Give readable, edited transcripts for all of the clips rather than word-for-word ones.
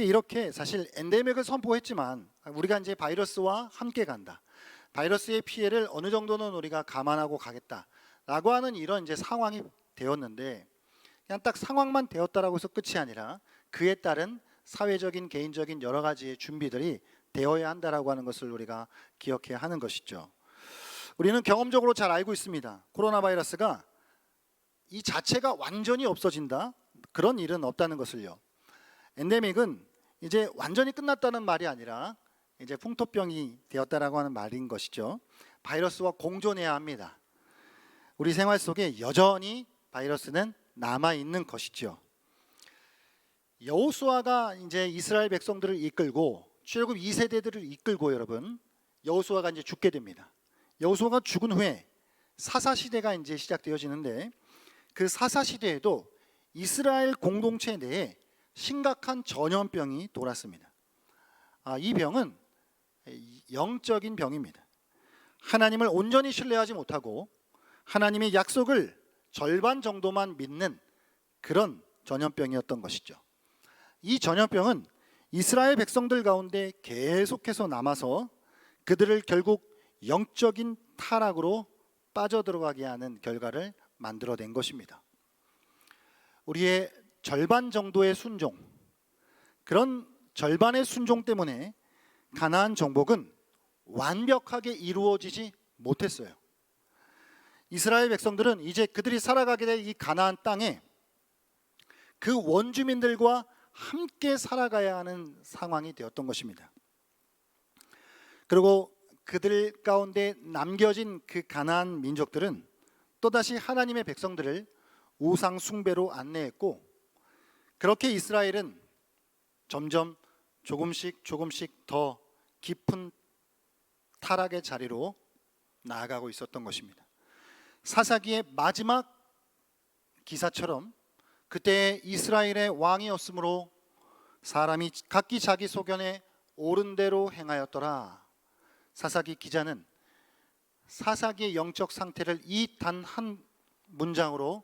이렇게 사실 엔데믹을 선포했지만 우리가 이제 바이러스와 함께 간다. 바이러스의 피해를 어느 정도는 우리가 감안하고 가겠다라고 하는 이런 이제 상황이 되었는데, 그냥 딱 상황만 되었다라고 해서 끝이 아니라 그에 따른 사회적인, 개인적인 여러 가지의 준비들이 되어야 한다라고 하는 것을 우리가 기억해야 하는 것이죠. 우리는 경험적으로 잘 알고 있습니다. 코로나 바이러스가 이 자체가 완전히 없어진다, 그런 일은 없다는 것을요. 엔데믹은 이제 완전히 끝났다는 말이 아니라 이제 풍토병이 되었다라고 하는 말인 것이죠. 바이러스와 공존해야 합니다. 우리 생활 속에 여전히 바이러스는 남아 있는 것이죠. 여호수아가 이제 이스라엘 백성들을 이끌고 출애굽 2세대들을 이끌고 여러분, 여호수아가 이제 죽게 됩니다. 여호수아가 죽은 후에 사사 시대가 이제 시작되어지는데, 그 사사 시대에도 이스라엘 공동체 내에 심각한 전염병이 돌았습니다. 이 병은 영적인 병입니다. 하나님을 온전히 신뢰하지 못하고 하나님의 약속을 절반 정도만 믿는 그런 전염병이었던 것이죠. 이 전염병은 이스라엘 백성들 가운데 계속해서 남아서 그들을 결국 영적인 타락으로 빠져들어가게 하는 결과를 만들어낸 것입니다. 우리의 절반 정도의 순종, 그런 절반의 순종 때문에 가나안 정복은 완벽하게 이루어지지 못했어요. 이스라엘 백성들은 이제 그들이 살아가게 될 이 가나안 땅에 그 원주민들과 함께 살아가야 하는 상황이 되었던 것입니다. 그리고 그들 가운데 남겨진 그 가나안 민족들은 또다시 하나님의 백성들을 우상 숭배로 안내했고, 그렇게 이스라엘은 점점 조금씩 더 깊은 타락의 자리로 나아가고 있었던 것입니다. 사사기의 마지막 기사처럼 그때 이스라엘의 왕이었으므로 사람이 각기 자기 소견에 옳은 대로 행하였더라. 사사기 기자는 사사기의 영적 상태를 이 단 한 문장으로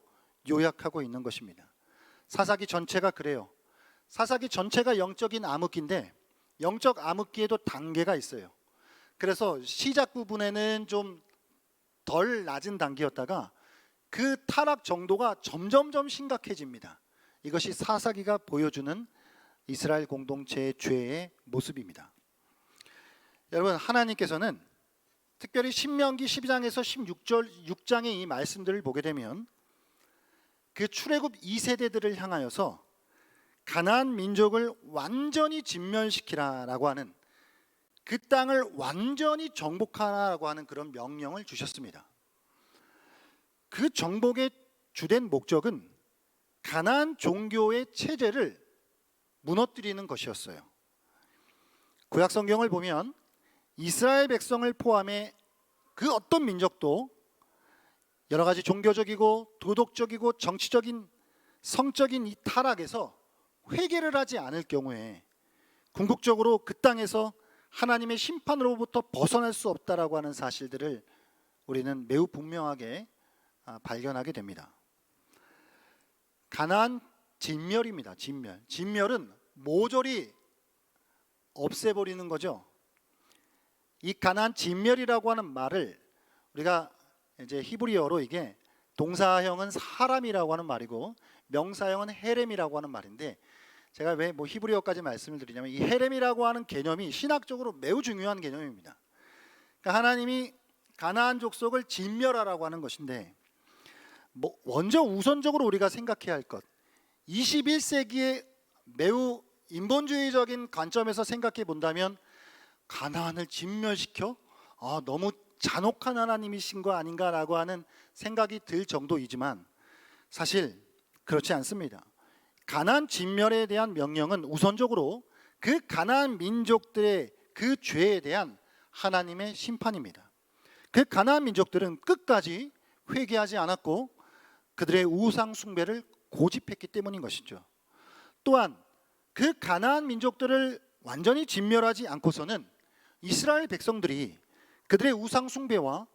요약하고 있는 것입니다. 사사기 전체가 그래요. 사사기 전체가 영적인 암흑기인데, 영적 암흑기에도 단계가 있어요. 그래서 시작 부분에는 좀 덜 낮은 단계였다가 그 타락 정도가 점점점 심각해집니다. 이것이 사사기가 보여주는 이스라엘 공동체의 죄의 모습입니다. 여러분, 하나님께서는 특별히 신명기 12장에서 16장의 이 말씀들을 보게 되면 그 출애굽 2세대들을 향하여서 가나안 민족을 완전히 진멸시키라라고 하는, 그 땅을 완전히 정복하라고 하는 그런 명령을 주셨습니다. 그 정복의 주된 목적은 가나안 종교의 체제를 무너뜨리는 것이었어요. 구약 성경을 보면 이스라엘 백성을 포함해 그 어떤 민족도 여러 가지 종교적이고 도덕적이고 정치적인 성적인 이 타락에서 회개를 하지 않을 경우에 궁극적으로 그 땅에서 하나님의 심판으로부터 벗어날 수 없다라고 하는 사실들을 우리는 매우 분명하게 발견하게 됩니다. 가나안 진멸입니다. 진멸은 모조리 없애버리는 거죠. 이 가나안 진멸이라고 하는 말을 우리가 이제 히브리어로 이게 동사형은 사람이라고 하는 말이고 명사형은 헤렘이라고 하는 말인데, 제가 왜 히브리어까지 말씀을 드리냐면 이 헤렘이라고 하는 개념이 신학적으로 매우 중요한 개념입니다. 그러니까 하나님이 가나안 족속을 진멸하라고 하는 것인데, 먼저 우선적으로 우리가 생각해야 할 것, 21세기에 매우 인본주의적인 관점에서 생각해 본다면 가나안을 진멸시켜? 너무 잔혹한 하나님이신 거 아닌가라고 하는 생각이 들 정도이지만 사실 그렇지 않습니다. 가나안 진멸에 대한 명령은 우선적으로 그 가나안 민족들의 그 죄에 대한 하나님의 심판입니다. 그 가나안 민족들은 끝까지 회개하지 않았고 그들의 우상 숭배를 고집했기 때문인 것이죠. 또한 그 가나안 민족들을 완전히 진멸하지 않고서는 이스라엘 백성들이 그들의 우상 숭배와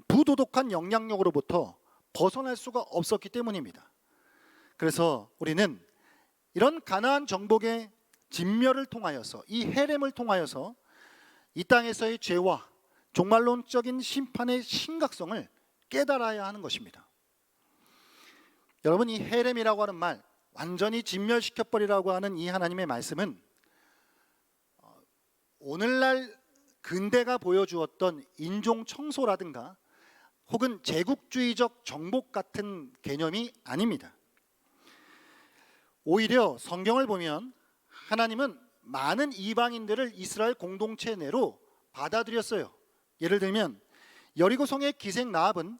부도덕한 영향력으로부터 벗어날 수가 없었기 때문입니다. 그래서 우리는 이런 가나안 정복의 진멸을 통하여서, 이 헤렘을 통하여서 이 땅에서의 죄와 종말론적인 심판의 심각성을 깨달아야 하는 것입니다. 여러분, 이 헤렘이라고 하는 말, 완전히 진멸시켜버리라고 하는 이 하나님의 말씀은 오늘날 근대가 보여주었던 인종 청소라든가 혹은 제국주의적 정복 같은 개념이 아닙니다. 오히려 성경을 보면 하나님은 많은 이방인들을 이스라엘 공동체 내로 받아들였어요. 예를 들면 여리고성의 기생 라합은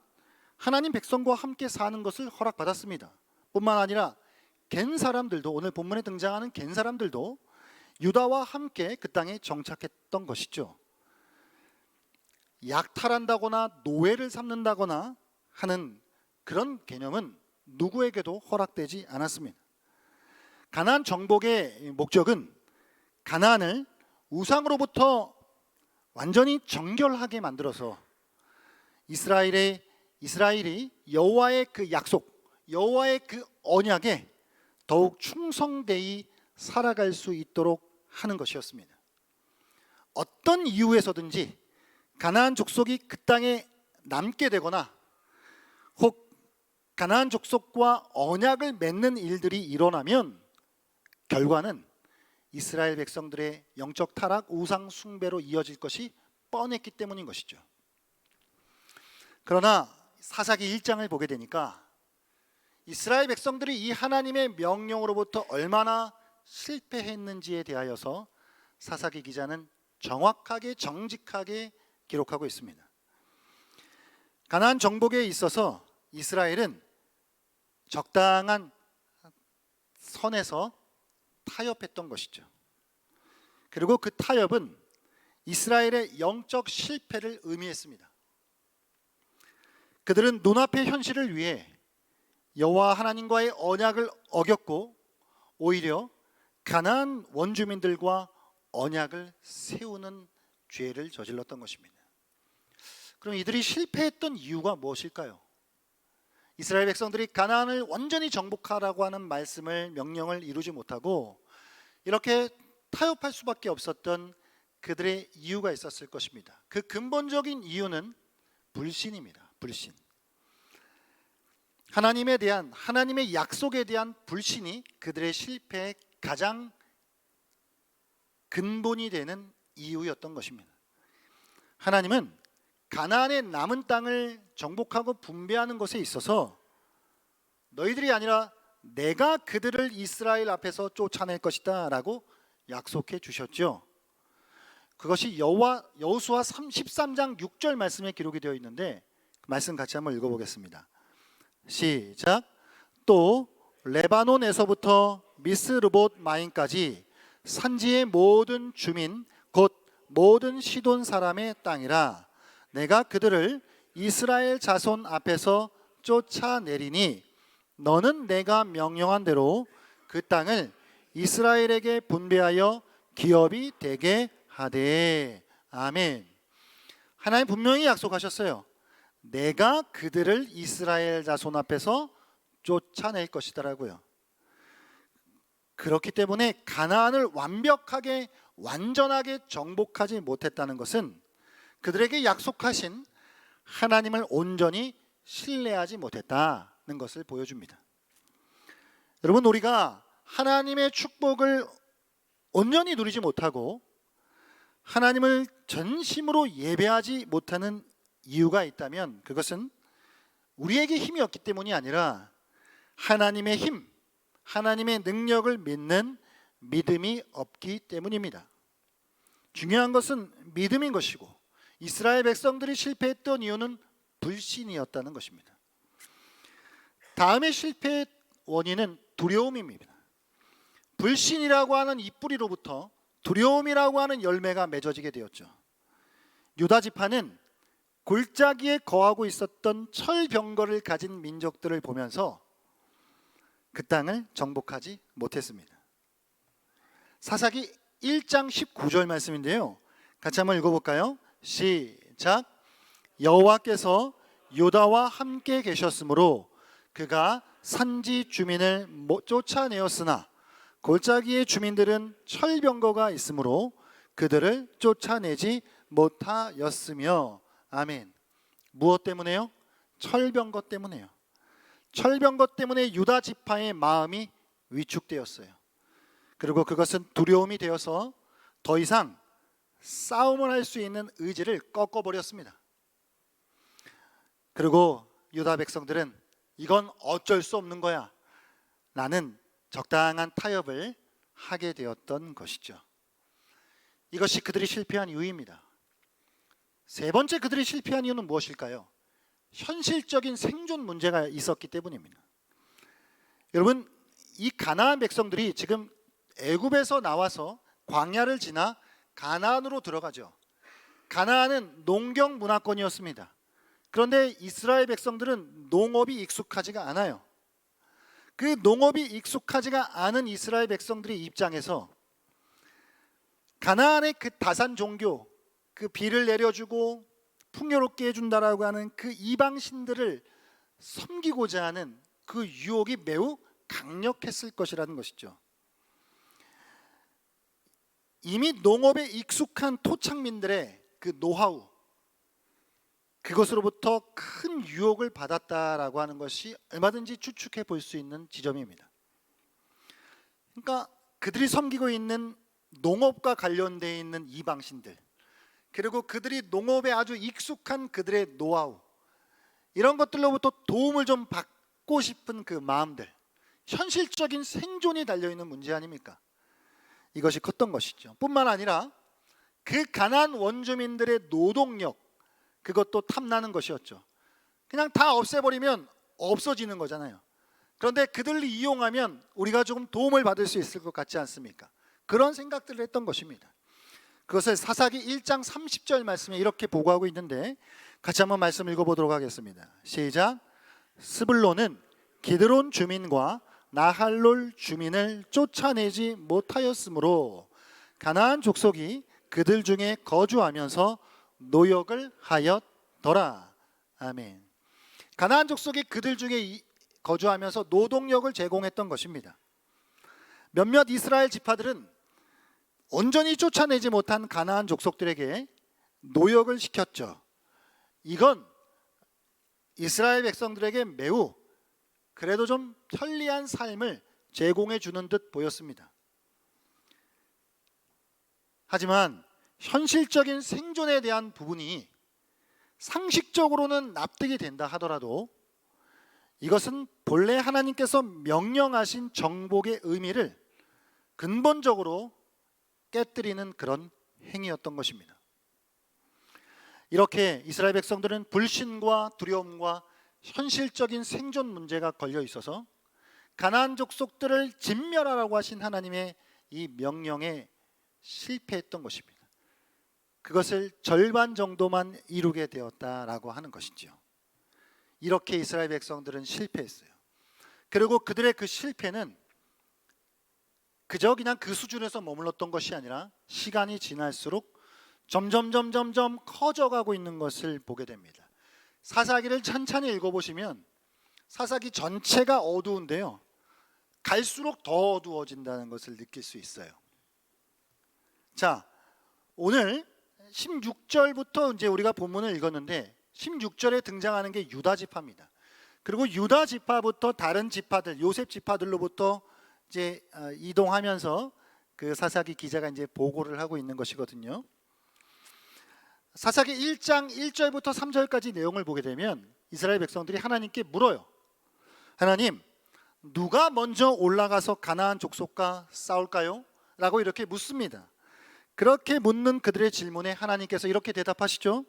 하나님 백성과 함께 사는 것을 허락받았습니다. 뿐만 아니라 겐 사람들도, 오늘 본문에 등장하는 겐 사람들도 유다와 함께 그 땅에 정착했던 것이죠. 약탈한다거나 노예를 삼는다거나 하는 그런 개념은 누구에게도 허락되지 않았습니다. 가나안 정복의 목적은 가나안을 우상으로부터 완전히 정결하게 만들어서 이스라엘이 여호와의 그 약속, 여호와의 그 언약에 더욱 충성되이 살아갈 수 있도록 하는 것이었습니다. 어떤 이유에서든지 가나안 족속이 그 땅에 남게 되거나 혹 가나안 족속과 언약을 맺는 일들이 일어나면 결과는 이스라엘 백성들의 영적 타락, 우상 숭배로 이어질 것이 뻔했기 때문인 것이죠. 그러나 사사기 1장을 보게 되니까 이스라엘 백성들이 이 하나님의 명령으로부터 얼마나 실패했는지에 대하여서 사사기 기자는 정확하게 정직하게 기록하고 있습니다. 가나안 정복에 있어서 이스라엘은 적당한 선에서 타협했던 것이죠. 그리고 그 타협은 이스라엘의 영적 실패를 의미했습니다. 그들은 눈앞의 현실을 위해 여호와 하나님과의 언약을 어겼고 오히려 가나안 원주민들과 언약을 세우는 죄를 저질렀던 것입니다. 그럼 이들이 실패했던 이유가 무엇일까요? 이스라엘 백성들이 가나안을 완전히 정복하라고 하는 말씀을, 명령을 이루지 못하고 이렇게 타협할 수밖에 없었던 그들의 이유가 있었을 것입니다. 그 근본적인 이유는 불신입니다. 불신. 하나님에 대한, 하나님의 약속에 대한 불신이 그들의 실패의 가장 근본이 되는 이유였던 것입니다. 하나님은 가나안의 남은 땅을 정복하고 분배하는 것에 있어서 너희들이 아니라 내가 그들을 이스라엘 앞에서 쫓아낼 것이다 라고 약속해 주셨죠. 그것이 여호수아 13장 6절 말씀에 기록이 되어 있는데 그 말씀 같이 한번 읽어보겠습니다. 시작. 또 레바논에서부터 미스르봇 마임까지 산지의 모든 주민 곧 모든 시돈 사람의 땅이라 내가 그들을 이스라엘 자손 앞에서 쫓아내리니 너는 내가 명령한 대로 그 땅을 이스라엘에게 분배하여 기업이 되게 하되. 아멘. 하나님 분명히 약속하셨어요. 내가 그들을 이스라엘 자손 앞에서 쫓아낼 것이다라고요. 그렇기 때문에 가나안을 완벽하게 완전하게 정복하지 못했다는 것은 그들에게 약속하신 하나님을 온전히 신뢰하지 못했다는 것을 보여줍니다. 여러분, 우리가 하나님의 축복을 온전히 누리지 못하고 하나님을 전심으로 예배하지 못하는 이유가 있다면 그것은 우리에게 힘이 없기 때문이 아니라 하나님의 힘, 하나님의 능력을 믿는 믿음이 없기 때문입니다. 중요한 것은 믿음인 것이고 이스라엘 백성들이 실패했던 이유는 불신이었다는 것입니다. 다음의 실패의 원인은 두려움입니다. 불신이라고 하는 이 뿌리로부터 두려움이라고 하는 열매가 맺어지게 되었죠. 유다 지파는 골짜기에 거하고 있었던 철병거를 가진 민족들을 보면서 그 땅을 정복하지 못했습니다. 사사기 1장 19절 말씀인데요, 같이 한번 읽어볼까요? 시작. 여호와께서 유다와 함께 계셨으므로 그가 산지 주민을 쫓아내었으나 골짜기의 주민들은 철병거가 있으므로 그들을 쫓아내지 못하였으며. 아멘. 무엇 때문에요? 철병거 때문에요. 철병거 때문에 유다 지파의 마음이 위축되었어요. 그리고 그것은 두려움이 되어서 더 이상 싸움을 할 수 있는 의지를 꺾어버렸습니다. 그리고 유다 백성들은 이건 어쩔 수 없는 거야, 라는 적당한 타협을 하게 되었던 것이죠. 이것이 그들이 실패한 이유입니다. 세 번째, 그들이 실패한 이유는 무엇일까요? 현실적인 생존 문제가 있었기 때문입니다. 여러분, 이 가나안 백성들이 지금 애굽에서 나와서 광야를 지나 가나안으로 들어가죠. 가나안은 농경 문화권이었습니다. 그런데 이스라엘 백성들은 농업이 익숙하지가 않아요. 그 농업이 익숙하지가 않은 이스라엘 백성들의 입장에서 가나안의 그 다산 종교, 그 비를 내려주고 풍요롭게 해준다라고 하는 그 이방신들을 섬기고자 하는 그 유혹이 매우 강력했을 것이라는 것이죠. 이미 농업에 익숙한 토착민들의 그 노하우, 그것으로부터 큰 유혹을 받았다라고 하는 것이 얼마든지 추측해 볼 수 있는 지점입니다. 그러니까 그들이 섬기고 있는 농업과 관련되어 있는 이방신들, 그리고 그들이 농업에 아주 익숙한 그들의 노하우, 이런 것들로부터 도움을 좀 받고 싶은 그 마음들, 현실적인 생존이 달려있는 문제 아닙니까? 이것이 컸던 것이죠. 뿐만 아니라 그 가나안 원주민들의 노동력, 그것도 탐나는 것이었죠. 그냥 다 없애버리면 없어지는 거잖아요. 그런데 그들을 이용하면 우리가 조금 도움을 받을 수 있을 것 같지 않습니까? 그런 생각들을 했던 것입니다. 그것을 사사기 1장 30절 말씀에 이렇게 보고하고 있는데, 같이 한번 말씀 읽어보도록 하겠습니다. 시작. 스불론은 기드론 주민과 나할롤 주민을 쫓아내지 못하였으므로 가나안 족속이 그들 중에 거주하면서 노역을 하였더라. 아멘. 가나안 족속이 그들 중에 거주하면서 노동력을 제공했던 것입니다. 몇몇 이스라엘 지파들은 온전히 쫓아내지 못한 가나안 족속들에게 노역을 시켰죠. 이건 이스라엘 백성들에게 매우 그래도 좀 편리한 삶을 제공해 주는 듯 보였습니다. 하지만 현실적인 생존에 대한 부분이 상식적으로는 납득이 된다 하더라도 이것은 본래 하나님께서 명령하신 정복의 의미를 근본적으로 깨뜨리는 그런 행위였던 것입니다. 이렇게 이스라엘 백성들은 불신과 두려움과 현실적인 생존 문제가 걸려 있어서 가나안 족속들을 진멸하라고 하신 하나님의 이 명령에 실패했던 것입니다. 그것을 절반 정도만 이루게 되었다라고 하는 것이죠. 이렇게 이스라엘 백성들은 실패했어요. 그리고 그들의 그 실패는 그저 그냥 그 수준에서 머물렀던 것이 아니라 시간이 지날수록 점점 커져가고 있는 것을 보게 됩니다. 사사기를 찬찬히 읽어보시면 사사기 전체가 어두운데요, 갈수록 더 어두워진다는 것을 느낄 수 있어요. 자, 오늘 16절부터 이제 우리가 본문을 읽었는데 16절에 등장하는 게 유다 지파입니다. 그리고 유다 지파부터 다른 지파들, 요셉 지파들로부터 이제 이동하면서 그 사사기 기자가 이제 보고를 하고 있는 것이거든요. 사사기 1장 1절부터 3절까지 내용을 보게 되면 이스라엘 백성들이 하나님께 물어요. 하나님, 누가 먼저 올라가서 가나안 족속과 싸울까요? 라고 이렇게 묻습니다. 그렇게 묻는 그들의 질문에 하나님께서 이렇게 대답하시죠.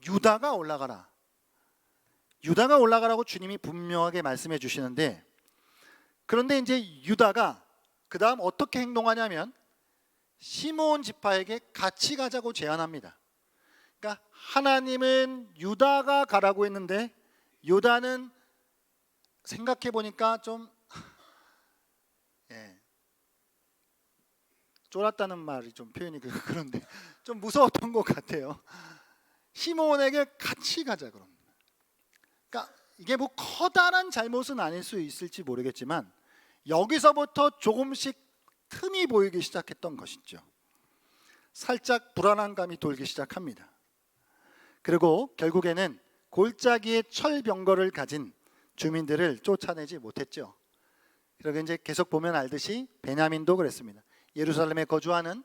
유다가 올라가라. 유다가 올라가라고 주님이 분명하게 말씀해 주시는데, 그런데 이제 유다가 그 다음 어떻게 행동하냐면 시므온 지파에게 같이 가자고 제안합니다. 그러니까 하나님은 유다가 가라고 했는데 유다는 생각해 보니까 좀 쫄았다는 말이 좀 표현이 그런데 좀 무서웠던 것 같아요. 시므온에게 같이 가자 그럽니다. 그러니까 이게 뭐 커다란 잘못은 아닐 수 있을지 모르겠지만 여기서부터 조금씩 틈이 보이기 시작했던 것이죠. 살짝 불안한 감이 돌기 시작합니다. 그리고 결국에는 골짜기에 철병거를 가진 주민들을 쫓아내지 못했죠. 그리고 이제 계속 보면 알듯이 베냐민도 그랬습니다. 예루살렘에 거주하는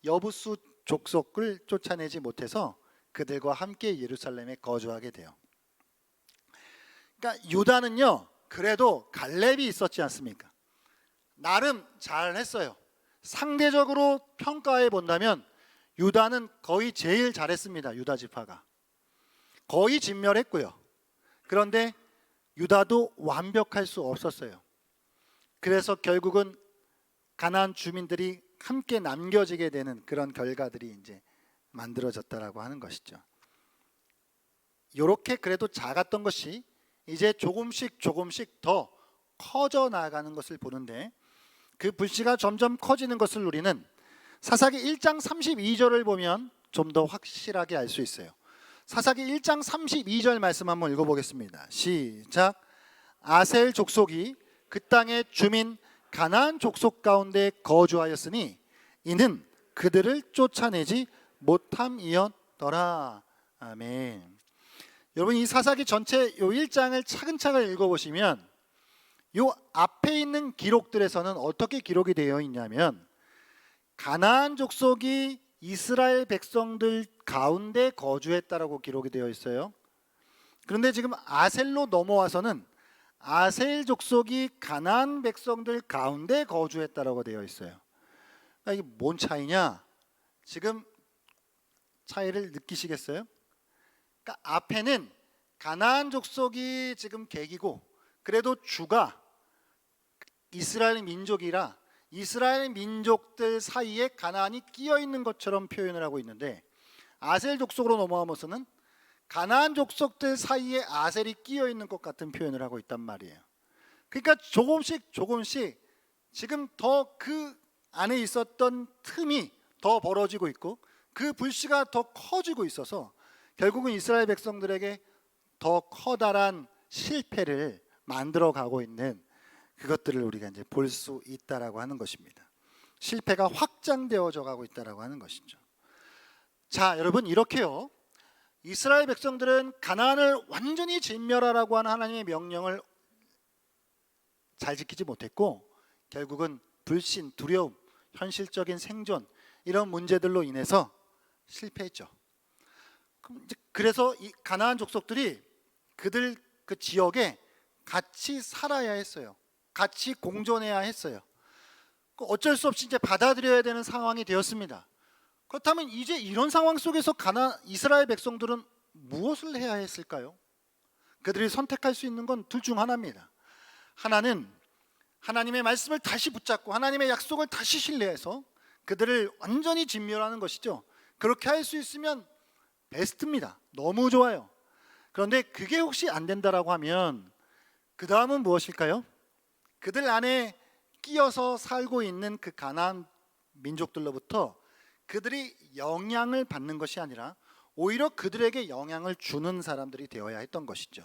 여부수 족속을 쫓아내지 못해서 그들과 함께 예루살렘에 거주하게 돼요. 그러니까 유다는요, 그래도 갈렙이 있었지 않습니까? 나름 잘했어요. 상대적으로 평가해 본다면 유다는 거의 제일 잘했습니다. 유다 지파가 거의 진멸했고요. 그런데 유다도 완벽할 수 없었어요. 그래서 결국은 가나안 주민들이 함께 남겨지게 되는 그런 결과들이 이제 만들어졌다라고 하는 것이죠. 이렇게 그래도 작았던 것이 이제 조금씩 더 커져 나가는 것을 보는데, 그 불씨가 점점 커지는 것을 우리는 사사기 1장 32절을 보면 좀 더 확실하게 알 수 있어요. 사사기 1장 32절 말씀 한번 읽어보겠습니다. 시작. 아셀 족속이 그 땅의 주민 가나안 족속 가운데 거주하였으니 이는 그들을 쫓아내지 못함이었더라. 아멘. 여러분, 이 사사기 전체 요 1장을 차근차근 읽어보시면 요 앞에 있는 기록들에서는 어떻게 기록이 되어 있냐면, 가나안 족속이 이스라엘 백성들 가운데 거주했다라고 기록이 되어 있어요. 그런데 지금 아셀로 넘어와서는 아셀 족속이 가나안 백성들 가운데 거주했다라고 되어 있어요. 그러니까 이게 뭔 차이냐? 지금 차이를 느끼시겠어요? 그러니까 앞에는 가나안 족속이 지금 객이고, 그래도 주가 이스라엘 민족이라 이스라엘 민족들 사이에 가나안이 끼어 있는 것처럼 표현을 하고 있는데, 아셀 족속으로 넘어가면서는 가나안 족속들 사이에 아셀이 끼어 있는 것 같은 표현을 하고 있단 말이에요. 그러니까 조금씩 지금 더 그 안에 있었던 틈이 더 벌어지고 있고 그 불씨가 더 커지고 있어서 결국은 이스라엘 백성들에게 더 커다란 실패를 만들어 가고 있는 그것들을 우리가 이제 볼 수 있다라고 하는 것입니다. 실패가 확장되어져 가고 있다라고 하는 것이죠. 자, 여러분, 이렇게요, 이스라엘 백성들은 가나안을 완전히 진멸하라고 하는 하나님의 명령을 잘 지키지 못했고, 결국은 불신, 두려움, 현실적인 생존, 이런 문제들로 인해서 실패했죠. 그래서 이 가나안 족속들이 그들 그 지역에 같이 살아야 했어요. 같이 공존해야 했어요. 어쩔 수 없이 이제 받아들여야 되는 상황이 되었습니다. 그렇다면 이제 이런 상황 속에서 이스라엘 백성들은 무엇을 해야 했을까요? 그들이 선택할 수 있는 건 둘 중 하나입니다. 하나는 하나님의 말씀을 다시 붙잡고 하나님의 약속을 다시 신뢰해서 그들을 완전히 진멸하는 것이죠. 그렇게 할 수 있으면 베스트입니다. 너무 좋아요. 그런데 그게 혹시 안 된다라고 하면 그 다음은 무엇일까요? 그들 안에 끼어서 살고 있는 그 가나안 민족들로부터 그들이 영향을 받는 것이 아니라 오히려 그들에게 영향을 주는 사람들이 되어야 했던 것이죠.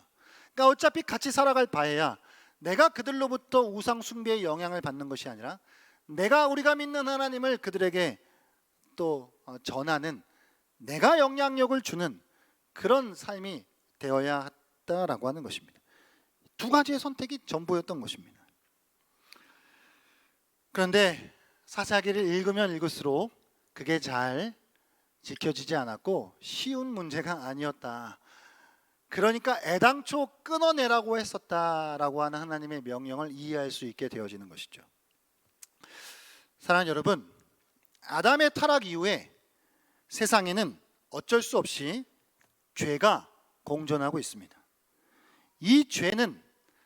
그러니까 어차피 같이 살아갈 바에야 내가 그들로부터 우상 숭배의 영향을 받는 것이 아니라 우리가 믿는 하나님을 그들에게 또 전하는, 내가 영향력을 주는 그런 삶이 되어야 했다라고 하는 것입니다. 두 가지의 선택이 전부였던 것입니다. 그런데 사사기를 읽으면 읽을수록 그게 잘 지켜지지 않았고 쉬운 문제가 아니었다. 그러니까 애당초 끊어내라고 했었다라고 하는 하나님의 명령을 이해할 수 있게 되어지는 것이죠. 사랑하는 여러분, 아담의 타락 이후에 세상에는 어쩔 수 없이 죄가 공존하고 있습니다. 이 죄는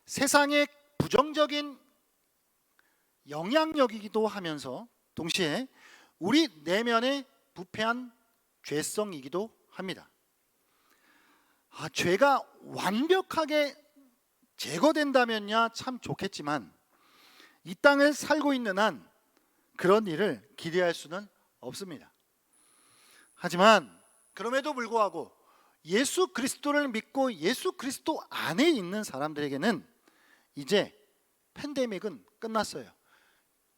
세상의 부정적인 영향력이기도 하면서 동시에 우리 내면의 부패한 죄성이기도 합니다. 죄가 완벽하게 제거된다면야 참 좋겠지만 이 땅을 살고 있는 한 그런 일을 기대할 수는 없습니다. 하지만 그럼에도 불구하고 예수 그리스도를 믿고 예수 그리스도 안에 있는 사람들에게는 이제 팬데믹은 끝났어요.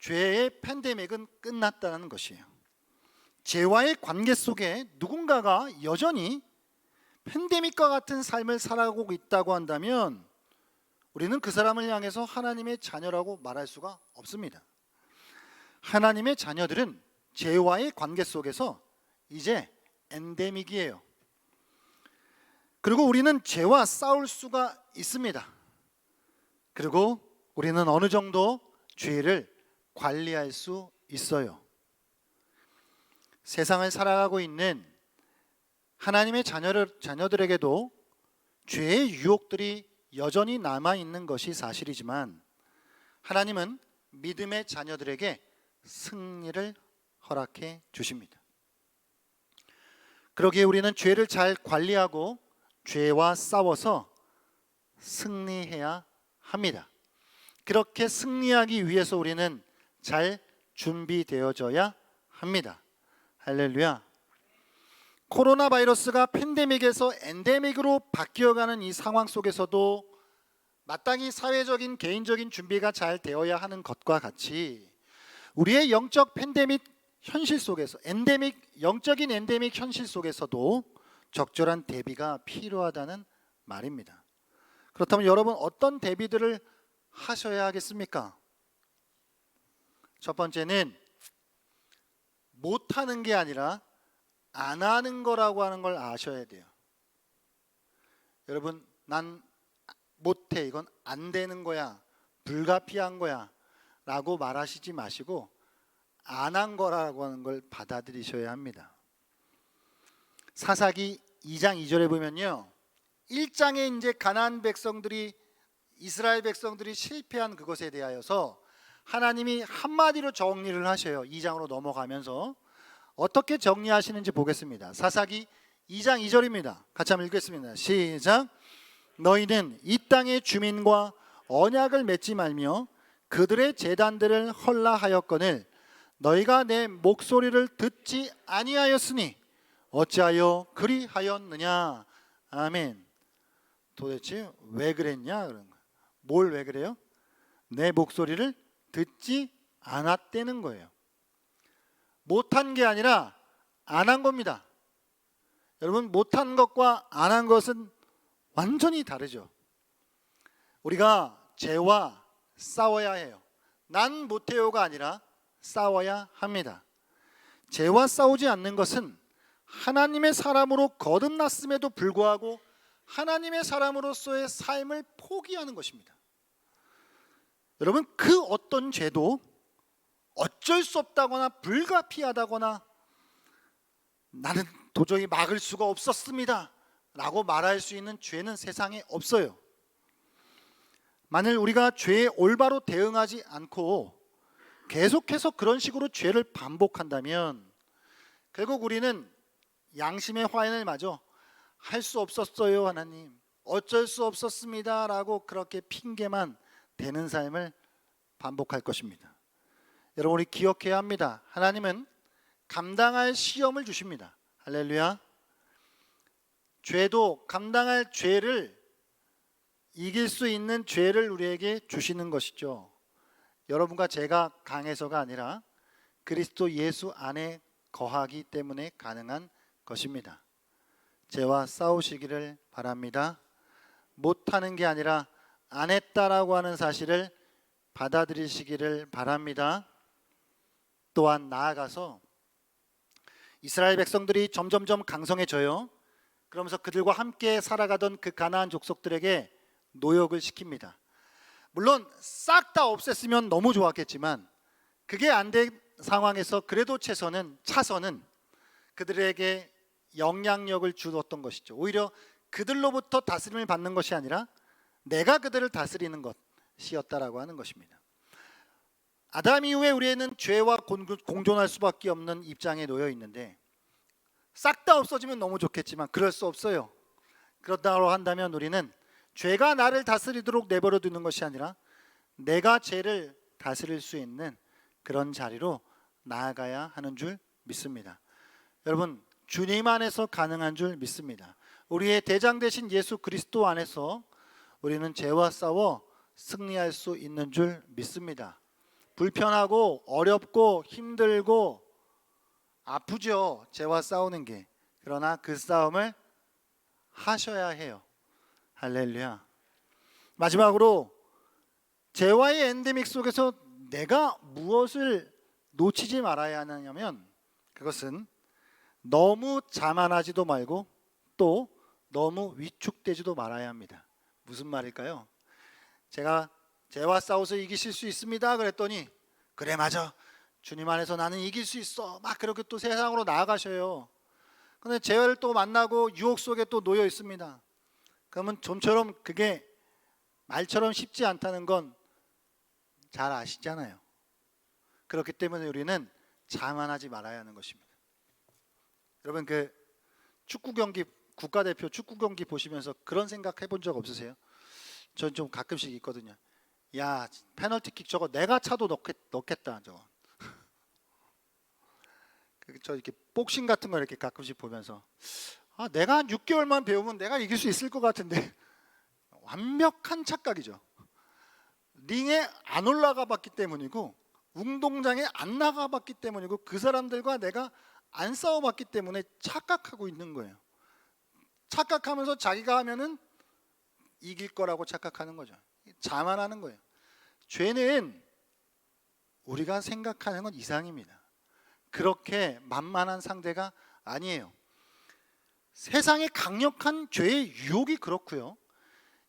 죄의 팬데믹은 끝났다는 것이에요. 죄와의 관계 속에 누군가가 여전히 팬데믹과 같은 삶을 살아가고 있다고 한다면 우리는 그 사람을 향해서 하나님의 자녀라고 말할 수가 없습니다. 하나님의 자녀들은 죄와의 관계 속에서 이제 엔데믹이에요. 그리고 우리는 죄와 싸울 수가 있습니다. 그리고 우리는 어느 정도 죄를 관리할 수 있어요. 세상을 살아가고 있는 하나님의 자녀들에게도 죄의 유혹들이 여전히 남아있는 것이 사실이지만 하나님은 믿음의 자녀들에게 승리를 허락해 주십니다. 그러기에 우리는 죄를 잘 관리하고 죄와 싸워서 승리해야 합니다. 그렇게 승리하기 위해서 우리는 잘 준비되어져야 합니다. 할렐루야. 코로나 바이러스가 팬데믹에서 엔데믹으로 바뀌어가는 이 상황 속에서도 마땅히 사회적인 개인적인 준비가 잘 되어야 하는 것과 같이 우리의 영적 팬데믹 현실 속에서 영적인 엔데믹 현실 속에서도 적절한 대비가 필요하다는 말입니다. 그렇다면 여러분 어떤 대비들을 하셔야 하겠습니까? 첫 번째는 못하는 게 아니라 안 하는 거라고 하는 걸 아셔야 돼요. 여러분, 난 못해, 이건 안 되는 거야, 불가피한 거야 라고 말하시지 마시고 안 한 거라고 하는 걸 받아들이셔야 합니다. 사사기 2장 2절에 보면요, 1장에 이제 가나안 백성들이, 이스라엘 백성들이 실패한 그것에 대하여서 하나님이 한마디로 정리를 하셔요. 2장으로 넘어가면서 어떻게 정리하시는지 보겠습니다. 사사기 2장 2절입니다. 같이 한번 읽겠습니다. 시작. 너희는 이 땅의 주민과 언약을 맺지 말며 그들의 제단들을 헐라하였거늘 너희가 내 목소리를 듣지 아니하였으니 어찌하여 그리하였느냐. 아멘. 도대체 왜 그랬냐? 그런 거예요. 뭘 왜 그래요? 내 목소리를 듣지 않았다는 거예요. 못한 게 아니라 안 한 겁니다. 여러분, 못한 것과 안 한 것은 완전히 다르죠. 우리가 죄와 싸워야 해요. 난 못해요가 아니라 싸워야 합니다. 죄와 싸우지 않는 것은 하나님의 사람으로 거듭났음에도 불구하고 하나님의 사람으로서의 삶을 포기하는 것입니다. 여러분, 그 어떤 죄도 어쩔 수 없다거나 불가피하다거나 나는 도저히 막을 수가 없었습니다 라고 말할 수 있는 죄는 세상에 없어요. 만일 우리가 죄에 올바로 대응하지 않고 계속해서 그런 식으로 죄를 반복한다면 결국 우리는 양심의 화인을 맞아 할 수 없었어요 하나님, 어쩔 수 없었습니다 라고 그렇게 핑계만 대는 삶을 반복할 것입니다. 여러분, 우리 기억해야 합니다. 하나님은 감당할 시험을 주십니다. 할렐루야. 죄도 감당할 죄를, 이길 수 있는 죄를 우리에게 주시는 것이죠. 여러분과 제가 강해서가 아니라 그리스도 예수 안에 거하기 때문에 가능한 것입니다. 죄와 싸우시기를 바랍니다. 못하는 게 아니라 안 했다라고 하는 사실을 받아들이시기를 바랍니다. 또한 나아가서 이스라엘 백성들이 점점점 강성해져요. 그러면서 그들과 함께 살아가던 그 가나안 족속들에게 노역을 시킵니다. 물론 싹 다 없앴으면 너무 좋았겠지만 그게 안 된 상황에서 그래도 차선은 그들에게 영향력을 주었던 것이죠. 오히려 그들로부터 다스림을 받는 것이 아니라 내가 그들을 다스리는 것이었다라고 하는 것입니다. 아담 이후에 우리는 죄와 공존할 수밖에 없는 입장에 놓여 있는데 싹 다 없어지면 너무 좋겠지만 그럴 수 없어요. 그렇다고 한다면 우리는 죄가 나를 다스리도록 내버려 두는 것이 아니라 내가 죄를 다스릴 수 있는 그런 자리로 나아가야 하는 줄 믿습니다. 여러분, 주님 안에서 가능한 줄 믿습니다. 우리의 대장 되신 예수 그리스도 안에서 우리는 죄와 싸워 승리할 수 있는 줄 믿습니다. 불편하고 어렵고 힘들고 아프죠. 죄와 싸우는 게. 그러나 그 싸움을 하셔야 해요. 할렐루야. 마지막으로 죄와의 엔데믹 속에서 내가 무엇을 놓치지 말아야 하느냐면 그것은 너무 자만하지도 말고 또 너무 위축되지도 말아야 합니다. 무슨 말일까요? 제가 죄와 싸워서 이기실 수 있습니다 그랬더니 그래 맞아 주님 안에서 나는 이길 수 있어 막 그렇게 또 세상으로 나아가셔요. 근데 죄를 또 만나고 유혹 속에 또 놓여 있습니다. 그러면 좀처럼 그게 말처럼 쉽지 않다는 건 잘 아시잖아요. 그렇기 때문에 우리는 자만하지 말아야 하는 것입니다. 여러분 그 축구 경기 국가대표 축구 경기 보시면서 그런 생각 해본 적 없으세요? 전 좀 가끔씩 있거든요. 야 페널티킥 저거 내가 차도 넣겠다 저거. 저 이렇게 복싱 같은 거 이렇게 가끔씩 보면서 아 내가 한 6개월만 배우면 내가 이길 수 있을 것 같은데 완벽한 착각이죠. 링에 안 올라가 봤기 때문이고 운동장에 안 나가 봤기 때문이고 그 사람들과 내가 안 싸워 봤기 때문에 착각하고 있는 거예요. 착각하면서 자기가 하면은 이길 거라고 착각하는 거죠. 자만하는 거예요. 죄는 우리가 생각하는 건 이상입니다. 그렇게 만만한 상대가 아니에요. 세상의 강력한 죄의 유혹이 그렇고요.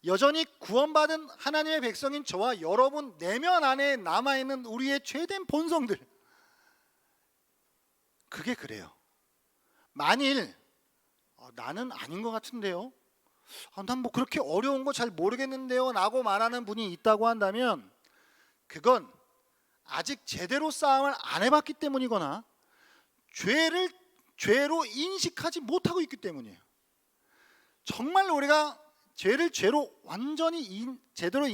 여전히 구원받은 하나님의 백성인 저와 여러분 내면 안에 남아있는 우리의 죄된 본성들, 그게 그래요. 만일 나는 아닌 것 같은데요, 난 뭐 그렇게 어려운 거 잘 모르겠는데요 라고 말하는 분이 있다고 한다면 그건 아직 제대로 싸움을 안 해봤기 때문이거나 죄를 죄로 인식하지 못하고 있기 때문이에요. 정말 우리가 죄를 죄로 완전히 제대로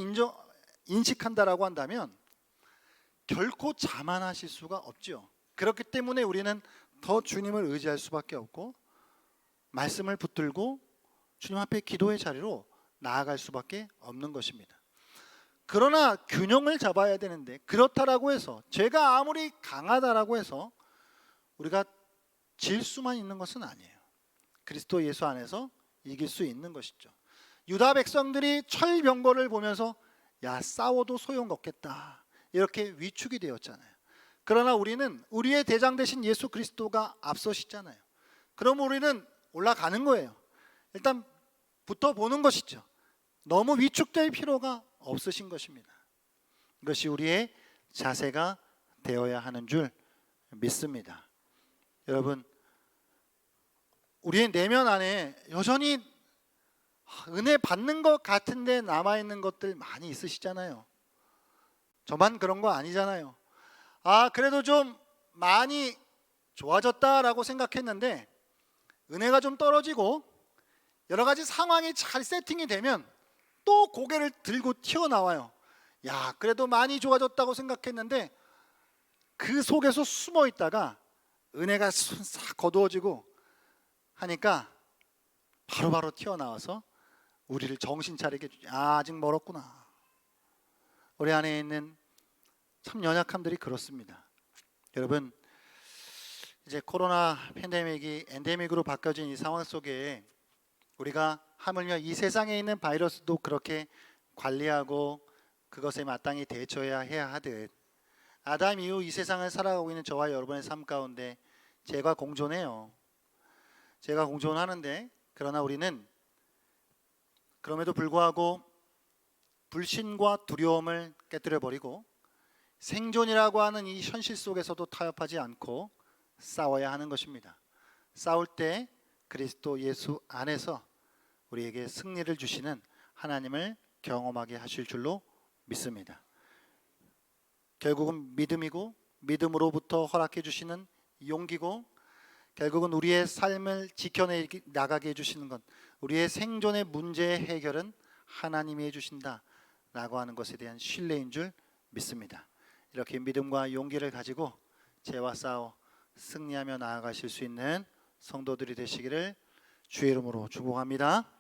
인식한다라고 한다면 결코 자만하실 수가 없죠. 그렇기 때문에 우리는 더 주님을 의지할 수밖에 없고 말씀을 붙들고 주님 앞에 기도의 자리로 나아갈 수밖에 없는 것입니다. 그러나 균형을 잡아야 되는데 그렇다라고 해서 죄가 아무리 강하다라고 해서 우리가 질 수만 있는 것은 아니에요. 그리스도 예수 안에서 이길 수 있는 것이죠. 유다 백성들이 철병거를 보면서 야 싸워도 소용없겠다 이렇게 위축이 되었잖아요. 그러나 우리는 우리의 대장 되신 예수 그리스도가 앞서시잖아요. 그럼 우리는 올라가는 거예요. 일단 붙어보는 것이죠. 너무 위축될 필요가 없으신 것입니다. 이것이 우리의 자세가 되어야 하는 줄 믿습니다. 여러분 우리의 내면 안에 여전히 은혜 받는 것 같은데 남아있는 것들 많이 있으시잖아요. 저만 그런 거 아니잖아요. 그래도 좀 많이 좋아졌다라고 생각했는데 은혜가 좀 떨어지고 여러 가지 상황이 잘 세팅이 되면 또 고개를 들고 튀어나와요. 야 그래도 많이 좋아졌다고 생각했는데 그 속에서 숨어 있다가 은혜가 싹 거두어지고 하니까 바로바로 튀어나와서 우리를 정신 차리게 해주지. 아직 멀었구나. 우리 안에 있는 참 연약함들이 그렇습니다. 여러분 이제 코로나 팬데믹이 엔데믹으로 바뀌어진 이 상황 속에 우리가 하물며 이 세상에 있는 바이러스도 그렇게 관리하고 그것에 마땅히 대처해야 하듯 아담 이후 이 세상을 살아가고 있는 저와 여러분의 삶 가운데 죄가 공존해요. 죄가 공존하는데 그러나 우리는 그럼에도 불구하고 불신과 두려움을 깨뜨려버리고 생존이라고 하는 이 현실 속에서도 타협하지 않고 싸워야 하는 것입니다. 싸울 때 그리스도 예수 안에서 우리에게 승리를 주시는 하나님을 경험하게 하실 줄로 믿습니다. 결국은 믿음이고 믿음으로부터 허락해 주시는 용기고 결국은 우리의 삶을 지켜나가게 해주시는 것, 우리의 생존의 문제의 해결은 하나님이 해주신다라고 하는 것에 대한 신뢰인 줄 믿습니다. 이렇게 믿음과 용기를 가지고 죄와 싸워 승리하며 나아가실 수 있는 성도들이 되시기를 주의 이름으로 축복합니다.